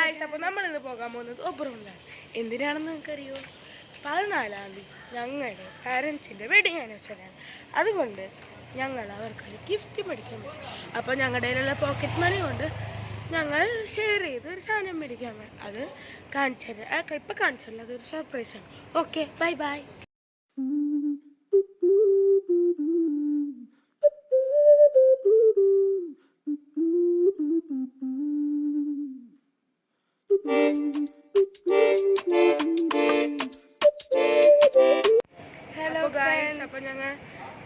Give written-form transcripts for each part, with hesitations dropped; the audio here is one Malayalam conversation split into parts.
ഗായ്സ്, അപ്പോൾ നമ്മളിന്ന് പോകാൻ പോകുന്നത് ഒബ്രോണിലാണ്. എന്തിനാണെന്ന് നിങ്ങൾക്കറിയോ? 14-ാം തീയതി ഞങ്ങളുടെ പാരൻസിൻ്റെ വെഡിങ് ആനിവേഴ്സറിയാണ്. അതുകൊണ്ട് ഞങ്ങൾ അവർക്ക് ഗിഫ്റ്റ് മേടിക്കാൻ പറ്റും. അപ്പോൾ ഞങ്ങളുടെ കയ്യിലുള്ള പോക്കറ്റ് മണി കൊണ്ട് ഞങ്ങൾ ഷെയർ ചെയ്ത് ഒരു സാധനം മേടിക്കാൻ വേണം. അത് കാണിച്ചു തരാം. ഇപ്പം കാണിച്ചു തരില്ല, അതൊരു സർപ്രൈസാണ്. Okay, bye bye. Hello guys, അപ്പോൾ ഞങ്ങൾ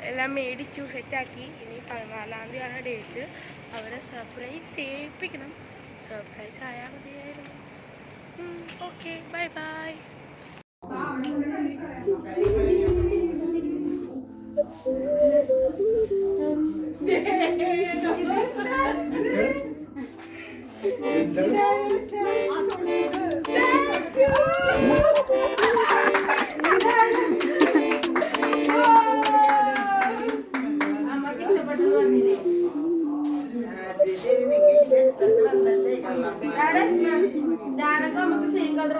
എല്ലാം മേടിച്ചു സെറ്റാക്കി. ഇനി 14-ാം തീയതിയാണ് ഡേറ്റ്. അവരെ സർപ്രൈസ് ചെയ്യിപ്പിക്കണം. സർപ്രൈസ് ആയാൽ മതിയായിരുന്നു. Okay, bye by. നമുക്ക് സെയിം കളർ